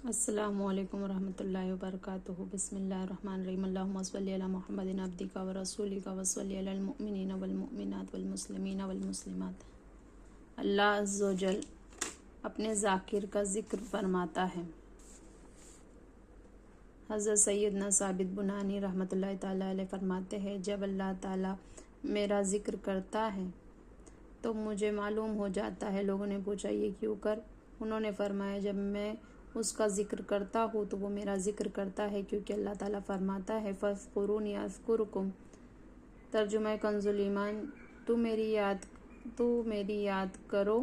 السلام علیکم ورحمۃ اللہ وبرکاتہ۔ بسم اللہ الرحمن الرحیم۔ اللہم صلی علی محمد عبدک و رسولک و صلی علی المؤمنین والمؤمنات والمسلمین والمسلمات۔ اللہ عز و جل اپنے ذاکر کا ذکر فرماتا ہے۔ حضرت سیدنا ثابت بنانی رحمۃ اللہ تعالیٰ علیہ فرماتے ہیں، جب اللہ تعالیٰ میرا ذکر کرتا ہے تو مجھے معلوم ہو جاتا ہے۔ لوگوں نے پوچھا یہ کیوں کر؟ انہوں نے فرمایا جب میں اس کا ذکر کرتا ہوں تو وہ میرا ذکر کرتا ہے، کیونکہ اللہ تعالیٰ فرماتا ہے فاذکرونی اذکرکم۔ ترجمہ کنز ایمان، تو میری یاد کرو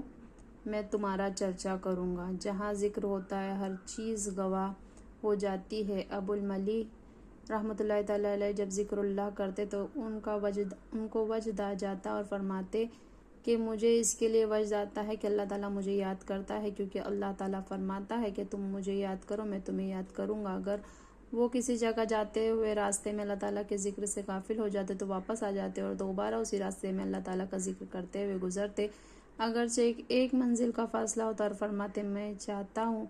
میں تمہارا چرچا کروں گا۔ جہاں ذکر ہوتا ہے ہر چیز گواہ ہو جاتی ہے۔ ابو الملی رحمۃ اللہ تعالیٰ علیہ جب ذکر اللہ کرتے تو ان کو وجد آ جاتا اور فرماتے کہ مجھے اس کے لیے وجد آتا ہے کہ اللہ تعالیٰ مجھے یاد کرتا ہے، کیونکہ اللہ تعالیٰ فرماتا ہے کہ تم مجھے یاد کرو میں تمہیں یاد کروں گا۔ اگر وہ کسی جگہ جاتے ہوئے راستے میں اللہ تعالیٰ کے ذکر سے غافل ہو جاتے تو واپس آ جاتے اور دوبارہ اسی راستے میں اللہ تعالیٰ کا ذکر کرتے ہوئے گزرتے، اگرچہ ایک منزل کا فاصلہ ہوتا، اور فرماتے میں چاہتا ہوں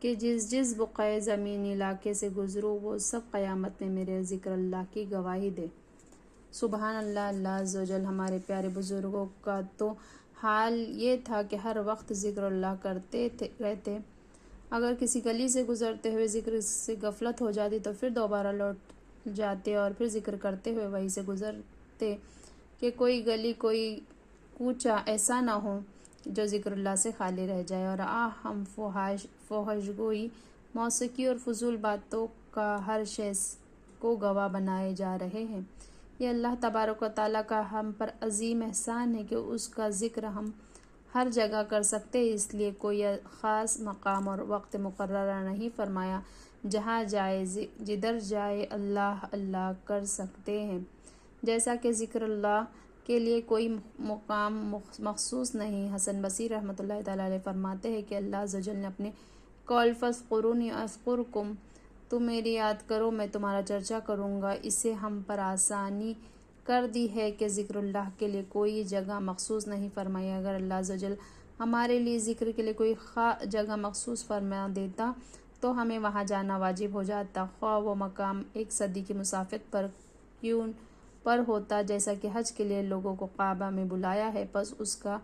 کہ جس بقعہ زمین علاقے سے گزروں وہ سب قیامت میں میرے ذکر اللہ کی گواہی دے۔ سبحان اللہ۔ اللہ عز و جل ہمارے پیارے بزرگوں کا تو حال یہ تھا کہ ہر وقت ذکر اللہ کرتے رہتے۔ اگر کسی گلی سے گزرتے ہوئے ذکر سے غفلت ہو جاتی تو پھر دوبارہ لوٹ جاتے اور پھر ذکر کرتے ہوئے وہیں سے گزرتے کہ کوئی گلی کوئی کوچہ ایسا نہ ہو جو ذکر اللہ سے خالی رہ جائے۔ اور ہم فحش گوئی، موسیقی اور فضول باتوں کا ہر شے کو گواہ بنائے جا رہے ہیں۔ یہ اللہ تبارک و تعالیٰ کا ہم پر عظیم احسان ہے کہ اس کا ذکر ہم ہر جگہ کر سکتے ہیں، اس لیے کوئی خاص مقام اور وقت مقررہ نہیں فرمایا۔ جہاں جائے جدھر جائے اللہ اللہ کر سکتے ہیں۔ جیسا کہ ذکر اللہ کے لیے کوئی مقام مخصوص نہیں۔ حسن بصری رحمۃ اللہ تعالیٰ علیہ فرماتے ہیں کہ اللہ عز و جل نے اپنے قول فاذکرونی اذکرکم، تم میری یاد کرو میں تمہارا چرچا کروں گا، اسے ہم پر آسانی کر دی ہے کہ ذکر اللہ کے لیے کوئی جگہ مخصوص نہیں فرمائی۔ اگر اللہ عز و جل ہمارے لیے ذکر کے لیے کوئی جگہ مخصوص فرما دیتا تو ہمیں وہاں جانا واجب ہو جاتا، خواہ وہ مقام ایک صدی کی مسافت پر کیوں پر ہوتا، جیسا کہ حج کے لیے لوگوں کو کعبہ میں بلایا ہے۔ پس اس کا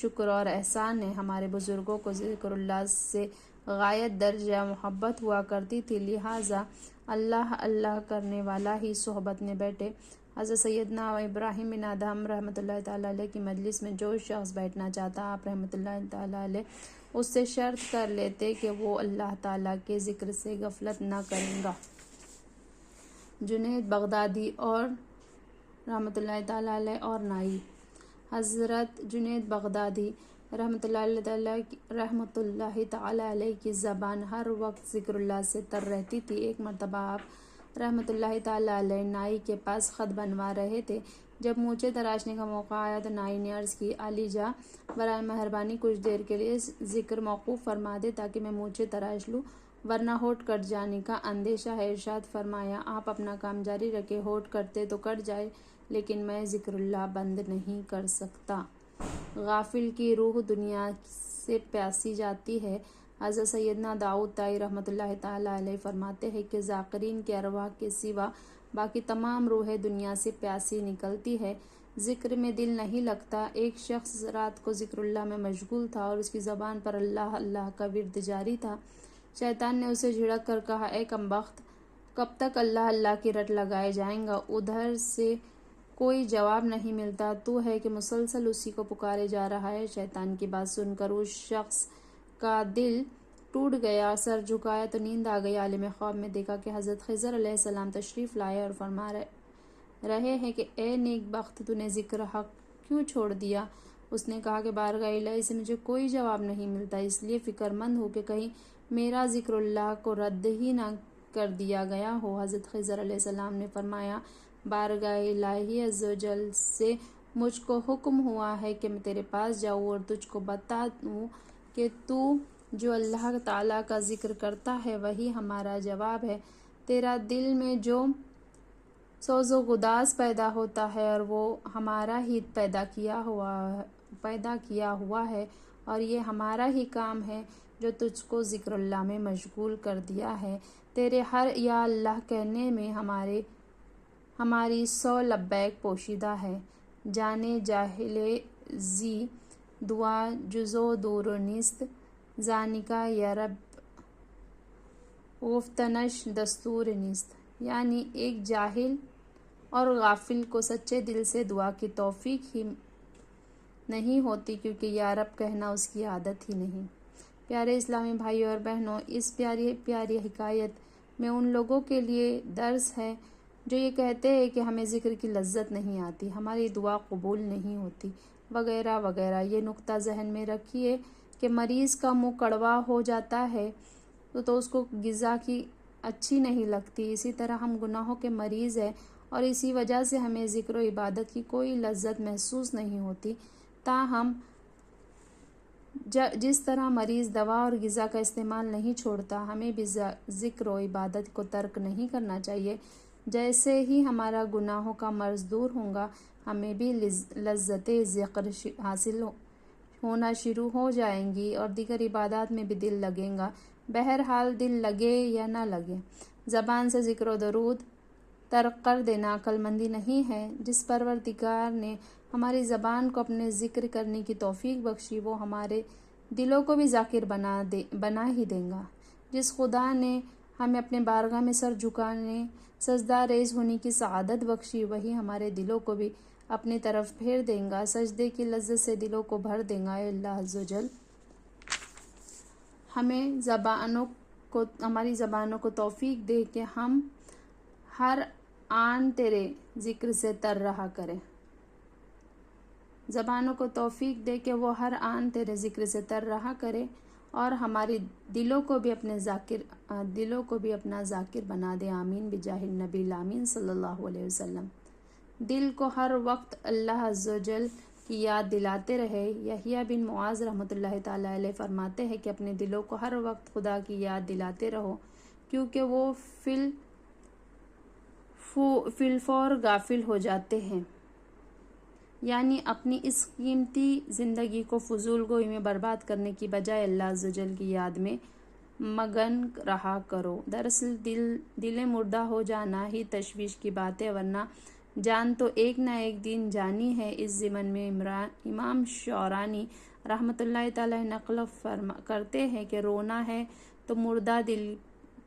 شکر اور احسان ہے۔ ہمارے بزرگوں کو ذکر اللہ سے غایت درجہ محبت ہوا کرتی تھی، لہٰذا اللہ اللہ کرنے والا ہی صحبت میں بیٹھے۔ حضرت سیدنا ابراہیم بن ادہم رحمۃ اللہ تعالیٰ علیہ کی مجلس میں جو شخص بیٹھنا چاہتا، آپ رحمۃ اللہ تعالیٰ علیہ اس سے شرط کر لیتے کہ وہ اللہ تعالیٰ کے ذکر سے غفلت نہ کرے گا۔ جنید بغدادی اور رحمۃ اللہ تعالیٰ علیہ اور نائی حضرت جنید بغدادی رحمۃ اللہ تعالیٰ علیہ کی زبان ہر وقت ذکر اللہ سے تر رہتی تھی۔ ایک مرتبہ آپ رحمۃ اللہ تعالیٰ علیہ نائی کے پاس خط بنوا رہے تھے۔ جب مونچھیں تراشنے کا موقع آیا تو نائی نے عرض کی، علی جا برائے مہربانی کچھ دیر کے لیے ذکر موقوف فرما دے تاکہ میں مونچھیں تراش لوں، ورنہ ہونٹ کٹ جانے کا اندیشہ ہے۔ ارشاد فرمایا، آپ اپنا کام جاری رکھیں، ہونٹ کٹتے تو کٹ جائے لیکن میں ذکر اللہ بند نہیں کر سکتا۔ غافل کی روح دنیا سے پیاسی جاتی ہے۔ حضرت سیدنا داؤد طائی رحمۃ اللہ تعالیٰ علیہ فرماتے ہیں کہ ذاکرین کے ارواح کے سوا باقی تمام روحیں دنیا سے پیاسی نکلتی ہے، ذکر میں دل نہیں لگتا۔ ایک شخص رات کو ذکر اللہ میں مشغول تھا اور اس کی زبان پر اللہ اللہ کا ورد جاری تھا۔ شیطان نے اسے جھڑک کر کہا، اے کمبخت، کب تک اللہ اللہ کی رٹ لگائے جائیں گا؟ ادھر سے کوئی جواب نہیں ملتا، تو ہے کہ مسلسل اسی کو پکارے جا رہا ہے۔ شیطان کی بات سن کر اس شخص کا دل ٹوٹ گیا، سر جھکایا تو نیند آ گئی۔ عالم خواب میں دیکھا کہ حضرت خضر علیہ السلام تشریف لائے اور فرما رہے ہیں کہ اے نیک بخت، تو نے ذکر حق کیوں چھوڑ دیا؟ اس نے کہا کہ بارگاہ الہی سے مجھے کوئی جواب نہیں ملتا، اس لیے فکر مند ہوں کہ کہیں میرا ذکر اللہ کو رد ہی نہ کر دیا گیا ہو۔ حضرت خضر علیہ السلام نے فرمایا، بارگاہ الہی عز و جل سے مجھ کو حکم ہوا ہے کہ میں تیرے پاس جاؤں اور تجھ کو بتا دوں کہ تو جو اللہ تعالیٰ کا ذکر کرتا ہے وہی ہمارا جواب ہے۔ تیرا دل میں جو سوز و گداز پیدا ہوتا ہے اور وہ ہمارا ہی پیدا کیا ہوا ہے اور یہ ہمارا ہی کام ہے جو تجھ کو ذکر اللہ میں مشغول کر دیا ہے۔ تیرے ہر یا اللہ کہنے میں ہماری 100 لبیک پوشیدہ ہے۔ جانے جاہل زی دعا جزو دور نیست، زانکا یا رب گفتنش دستور نیست۔ یعنی ایک جاہل اور غافل کو سچے دل سے دعا کی توفیق ہی نہیں ہوتی، کیونکہ یا رب کہنا اس کی عادت ہی نہیں۔ پیارے اسلامی بھائیوں اور بہنوں، اس پیاری پیاری حکایت میں ان لوگوں کے لیے درس ہے جو یہ کہتے ہیں کہ ہمیں ذکر کی لذت نہیں آتی، ہماری دعا قبول نہیں ہوتی، وغیرہ وغیرہ۔ یہ نقطہ ذہن میں رکھیے کہ مریض کا منہ کڑوا ہو جاتا ہے تو اس کو غذا کی اچھی نہیں لگتی، اسی طرح ہم گناہوں کے مریض ہیں اور اسی وجہ سے ہمیں ذکر و عبادت کی کوئی لذت محسوس نہیں ہوتی۔ تاہم جس طرح مریض دوا اور غذا کا استعمال نہیں چھوڑتا، ہمیں بھی ذکر و عبادت کو ترک نہیں کرنا چاہیے۔ جیسے ہی ہمارا گناہوں کا مرض دور ہوگا، ہمیں بھی لذت ذکر حاصل ہونا شروع ہو جائیں گی اور دیگر عبادات میں بھی دل لگے گا۔ بہرحال دل لگے یا نہ لگے، زبان سے ذکر و درود ترک کر دینا عقل مندی نہیں ہے۔ جس پروردگار نے ہماری زبان کو اپنے ذکر کرنے کی توفیق بخشی، وہ ہمارے دلوں کو بھی ذاکر بنا ہی دے گا۔ جس خدا نے ہمیں اپنے بارگاہ میں سر جھکانے، سجدہ ریز ہونے کی سعادت بخشی، وہی ہمارے دلوں کو بھی اپنی طرف پھیر دے گا، سجدے کی لذت سے دلوں کو بھر دے گا۔ اے اللہ عز و جل ہماری زبانوں کو توفیق دے کہ ہم ہر آن تیرے ذکر سے تر رہا کریں، زبانوں کو توفیق دے کہ وہ ہر آن تیرے ذکر سے تر رہا کرے، اور ہماری دلوں کو بھی اپنا ذاکر بنا دے۔ آمین بجاہ النبی الامین صلی اللہ علیہ وسلم۔ دل کو ہر وقت اللہ عز و جل کی یاد دلاتے رہے۔ یحییٰ بن معاذ رحمۃ اللہ تعالیٰ علیہ فرماتے ہیں کہ اپنے دلوں کو ہر وقت خدا کی یاد دلاتے رہو، کیونکہ وہ فی الفور غافل ہو جاتے ہیں۔ یعنی اپنی اس قیمتی زندگی کو فضول گوئی میں برباد کرنے کی بجائے اللہ عز و جل کی یاد میں مگن رہا کرو۔ دراصل دل مردہ ہو جانا ہی تشویش کی بات ہے، ورنہ جان تو ایک نہ ایک دن جانی ہے۔ اس ضمن میں امام شعرانی رحمۃ اللہ تعالی نقل کرتے ہیں کہ رونا ہے تو مردہ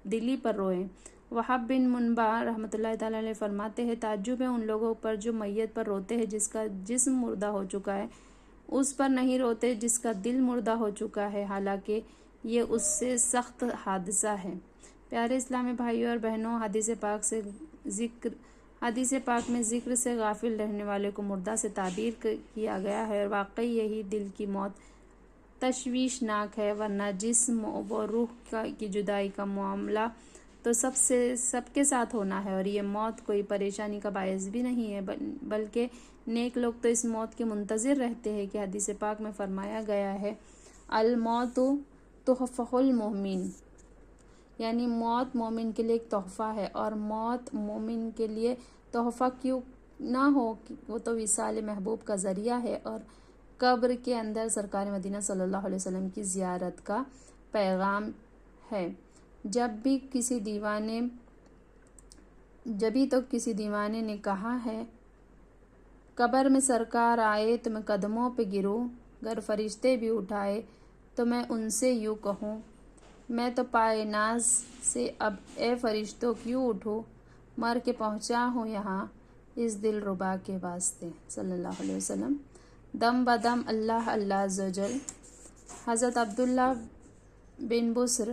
دلی پر روئیں۔ وہب بن منبع رحمۃ اللہ تعالی علیہ فرماتے ہیں، تعجب ہے ان لوگوں پر جو میت پر روتے ہیں جس کا جسم مردہ ہو چکا ہے، اس پر نہیں روتے جس کا دل مردہ ہو چکا ہے، حالانکہ یہ اس سے سخت حادثہ ہے۔ پیارے اسلامی بھائیوں اور بہنوں، حدیث پاک میں ذکر سے غافل رہنے والے کو مردہ سے تعبیر کیا گیا ہے، اور واقعی یہی دل کی موت تشویشناک ہے، ورنہ جسم و روح کی جدائی کا معاملہ تو سب کے ساتھ ہونا ہے، اور یہ موت کوئی پریشانی کا باعث بھی نہیں ہے، بلکہ نیک لوگ تو اس موت کے منتظر رہتے ہیں کہ حدیث پاک میں فرمایا گیا ہے، الموت تحفہ المؤمن، یعنی موت مومن کے لیے ایک تحفہ ہے، اور موت مومن کے لیے تحفہ کیوں نہ ہو، وہ تو وصال محبوب کا ذریعہ ہے، اور قبر کے اندر سرکار مدینہ صلی اللہ علیہ وسلم کی زیارت کا پیغام ہے۔ جبھی تو کسی دیوانے نے کہا ہے، قبر میں سرکار آئے تو میں قدموں پہ گروں، گر فرشتے بھی اٹھائے تو میں ان سے یوں کہوں، میں تو پائے ناز سے اب اے فرشتوں کیوں اٹھوں، مر کے پہنچا ہوں یہاں اس دل ربا کے واسطے۔ صلی اللہ علیہ وسلم۔ دم بدم اللہ اللہ عز و جل۔ حضرت عبداللہ بن بصر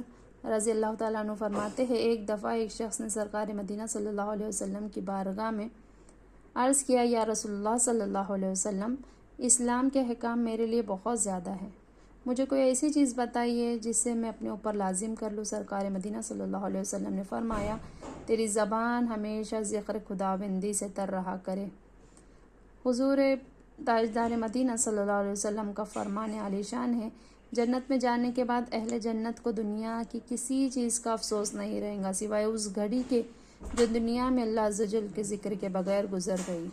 رضی اللہ تعالیٰ عنہ فرماتے ہیں، ایک دفعہ ایک شخص نے سرکار مدینہ صلی اللہ علیہ وسلم کی بارگاہ میں عرض کیا، یا رسول اللہ صلی اللہ علیہ وسلم، اسلام کے احکام میرے لیے بہت زیادہ ہے، مجھے کوئی ایسی چیز بتائیے جس سے میں اپنے اوپر لازم کر لوں۔ سرکار مدینہ صلی اللہ علیہ وسلم نے فرمایا، تیری زبان ہمیشہ ذکر خداوندی سے تر رہا کرے۔ حضور تاجدار مدینہ صلی اللہ علیہ وسلم کا فرمان عالی شان ہے، جنت میں جانے کے بعد اہل جنت کو دنیا کی کسی چیز کا افسوس نہیں رہے گا سوائے اس گھڑی کے جو دنیا میں اللہ عز و جل کے ذکر کے بغیر گزر گئی۔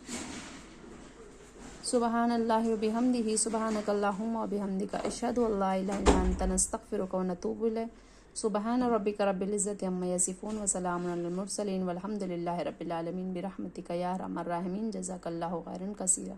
سبحان اللہ و بحمدہ سبحانک اللہم و بحمدک اشہد ان لا الہ الا انت نستغفرک و نتوب الیک سبحان ربک رب العزت عما یصفون وسلام علی المرسلین والحمد للہ رب العالمین برحمتک یا ارحم الراحمین جزاک اللہ خیرا کثیرا.